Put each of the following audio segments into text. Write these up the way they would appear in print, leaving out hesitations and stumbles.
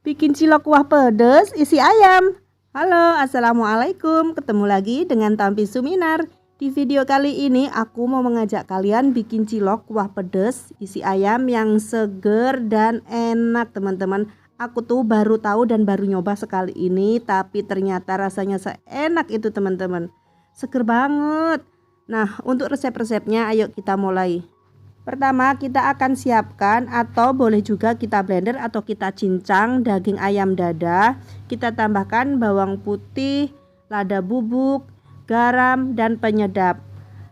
Bikin cilok kuah pedes isi ayam. Halo, assalamualaikum. Ketemu lagi dengan Tampi Suminar. Di video kali ini aku mau mengajak kalian bikin cilok kuah pedes isi ayam yang seger dan enak, teman-teman. Aku tuh baru tahu dan baru nyoba sekali ini, tapi ternyata rasanya seenak itu, teman-teman. Seger banget. Nah, untuk resep-resepnya ayo kita mulai. Pertama, kita akan siapkan atau boleh juga kita blender atau kita cincang daging ayam dada. Kita tambahkan bawang putih, lada bubuk, garam, dan penyedap.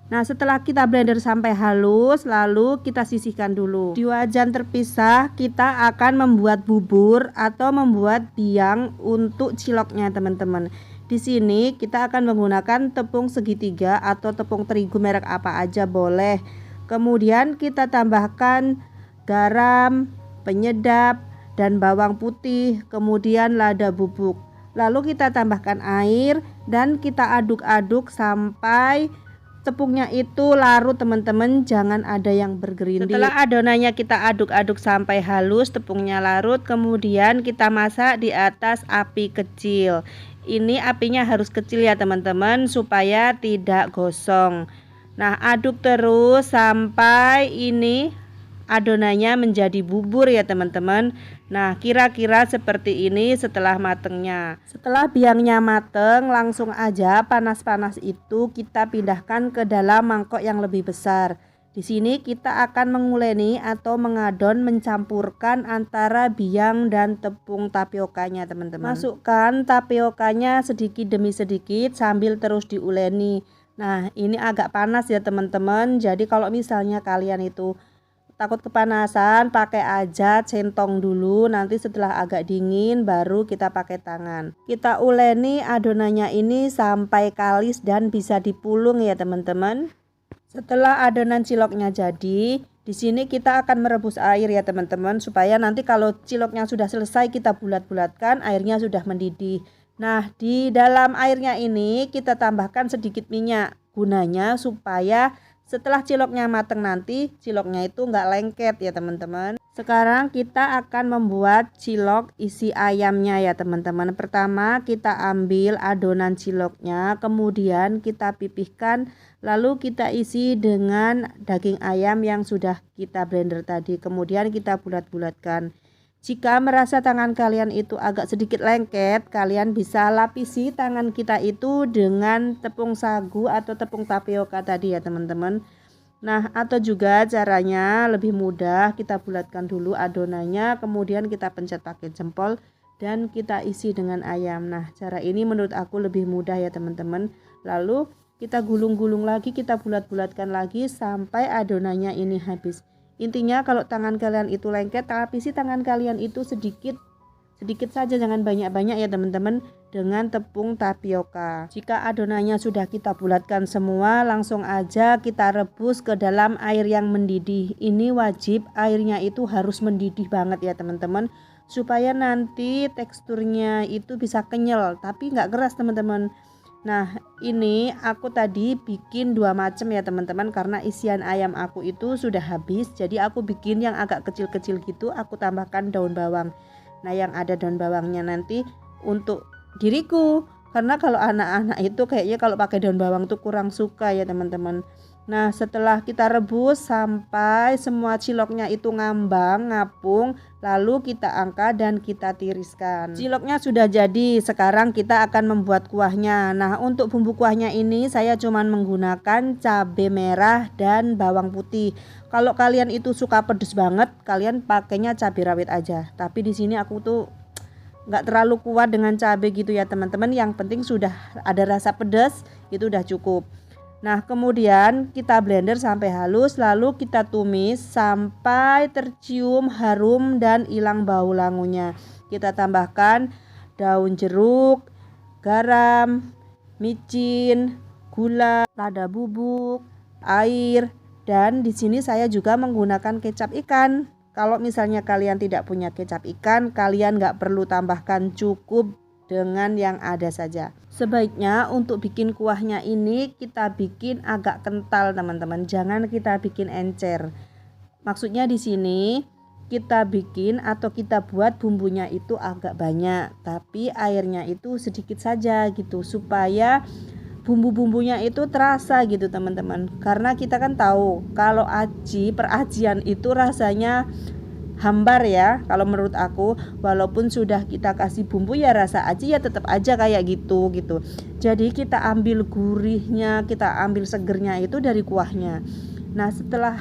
Nah, setelah kita blender sampai halus, lalu kita sisihkan dulu. Di wajan terpisah, kita akan membuat bubur atau membuat biang untuk ciloknya, teman-teman. Di sini kita akan menggunakan tepung segitiga atau tepung terigu merek apa aja boleh. Kemudian kita tambahkan garam, penyedap, dan bawang putih, kemudian lada bubuk. Lalu kita tambahkan air dan kita aduk-aduk sampai tepungnya itu larut, teman-teman. Jangan ada yang bergerindil. Setelah adonannya kita aduk-aduk sampai halus, tepungnya larut, kemudian kita masak di atas api kecil. Ini apinya harus kecil ya, teman-teman, supaya tidak gosong. Nah, aduk terus sampai ini adonannya menjadi bubur ya, teman-teman. Nah, kira-kira seperti ini setelah matengnya. Setelah biangnya mateng, langsung aja panas-panas itu kita pindahkan ke dalam mangkok yang lebih besar. Di sini kita akan menguleni atau mengadon, mencampurkan antara biang dan tepung tapiokanya, teman-teman. Masukkan tapiokanya sedikit demi sedikit sambil terus diuleni. Nah, ini agak panas ya, teman-teman. Jadi kalau misalnya kalian itu takut kepanasan, pakai aja centong dulu. Nanti setelah agak dingin baru kita pakai tangan. Kita uleni adonannya ini sampai kalis dan bisa dipulung ya, teman-teman. Setelah adonan ciloknya jadi, di sini kita akan merebus air ya, teman-teman, supaya nanti kalau ciloknya sudah selesai kita bulat-bulatkan, airnya sudah mendidih. Nah, di dalam airnya ini kita tambahkan sedikit minyak, gunanya supaya setelah ciloknya mateng nanti ciloknya itu nggak lengket ya, teman-teman. Sekarang kita akan membuat cilok isi ayamnya ya, teman-teman. Pertama kita ambil adonan ciloknya, kemudian kita pipihkan, lalu kita isi dengan daging ayam yang sudah kita blender tadi. Kemudian kita bulat-bulatkan. Jika merasa tangan kalian itu agak sedikit lengket, kalian bisa lapisi tangan kita itu dengan tepung sagu atau tepung tapioka tadi ya, teman-teman. Nah, atau juga caranya lebih mudah, kita bulatkan dulu adonannya, kemudian kita pencet pakai jempol dan kita isi dengan ayam. Nah, cara ini menurut aku lebih mudah ya, teman-teman. Lalu kita gulung-gulung lagi, kita bulat-bulatkan lagi sampai adonannya ini habis. Intinya kalau tangan kalian itu lengket, lapisi tangan kalian itu sedikit saja, jangan banyak-banyak ya, teman-teman, dengan tepung tapioka. Jika adonannya sudah kita bulatkan semua, langsung aja kita rebus ke dalam air yang mendidih. Ini wajib airnya itu harus mendidih banget ya, teman-teman, supaya nanti teksturnya itu bisa kenyal tapi nggak keras, teman-teman. Nah, ini aku tadi bikin 2 macam ya, teman-teman, karena isian ayam aku itu sudah habis. Jadi aku bikin yang agak kecil-kecil gitu, aku tambahkan daun bawang. Nah, yang ada daun bawangnya nanti untuk diriku, karena kalau anak-anak itu kayaknya kalau pakai daun bawang tuh kurang suka ya, teman-teman. Nah, setelah kita rebus sampai semua ciloknya itu ngambang, ngapung, lalu kita angkat dan kita tiriskan. Ciloknya sudah jadi, sekarang kita akan membuat kuahnya. Nah, untuk bumbu kuahnya ini saya cuman menggunakan cabai merah dan bawang putih. Kalau kalian itu suka pedes banget, kalian pakainya cabai rawit aja. Tapi di sini aku tuh nggak terlalu kuat dengan cabai gitu ya, teman-teman. Yang penting sudah ada rasa pedas, itu udah cukup. Nah, kemudian kita blender sampai halus, lalu kita tumis sampai tercium harum dan hilang bau langunya. Kita tambahkan daun jeruk, garam, micin, gula, lada bubuk, air, dan di sini saya juga menggunakan kecap ikan. Kalau misalnya kalian tidak punya kecap ikan, kalian nggak perlu tambahkan, cukup dengan yang ada saja. Sebaiknya untuk bikin kuahnya ini kita bikin agak kental, teman-teman. Jangan kita bikin encer. Maksudnya di sini kita bikin atau kita buat bumbunya itu agak banyak, tapi airnya itu sedikit saja gitu, supaya bumbu-bumbunya itu terasa gitu teman-teman. Karena kita kan tahu kalau perajian itu rasanya hambar ya, kalau menurut aku. Walaupun sudah kita kasih bumbu ya rasa aji ya tetap aja kayak gitu. Jadi kita ambil gurihnya, kita ambil segernya itu dari kuahnya. Nah setelah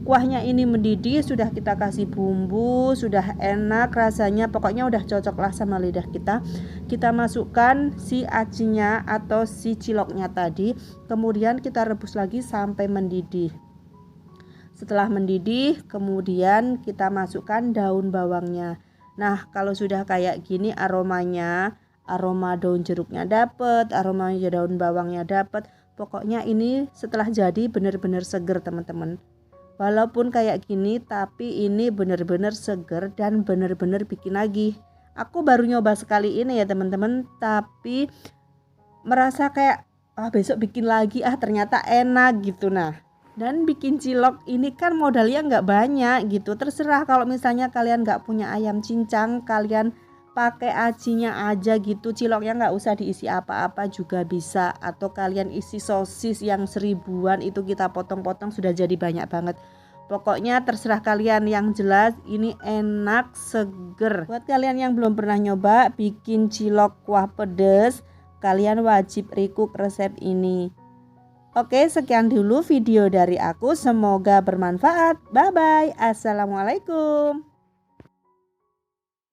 kuahnya ini mendidih, sudah kita kasih bumbu, sudah enak rasanya, pokoknya udah cocok lah sama lidah kita. Kita masukkan si acinya atau si ciloknya tadi, kemudian kita rebus lagi sampai mendidih. Setelah mendidih, kemudian kita masukkan daun bawangnya. Nah kalau sudah kayak gini aromanya, aroma daun jeruknya dapet, aroma daun bawangnya dapet, pokoknya ini setelah jadi benar-benar seger teman-teman. Walaupun kayak gini tapi ini bener-bener seger dan bener-bener bikin lagi. Aku baru nyoba sekali ini ya teman-teman, tapi merasa kayak besok bikin lagi, ternyata enak gitu. Nah dan bikin cilok ini kan modalnya nggak banyak gitu. Terserah kalau misalnya kalian nggak punya ayam cincang, kalian pakai acinya aja gitu, ciloknya nggak usah diisi apa-apa juga bisa. Atau kalian isi sosis yang 1000-an itu kita potong-potong sudah jadi banyak banget. Pokoknya terserah kalian, yang jelas ini enak, seger. Buat kalian yang belum pernah nyoba bikin cilok kuah pedes, kalian wajib recook resep ini. Oke, sekian dulu video dari aku, semoga bermanfaat. Bye bye. Assalamualaikum.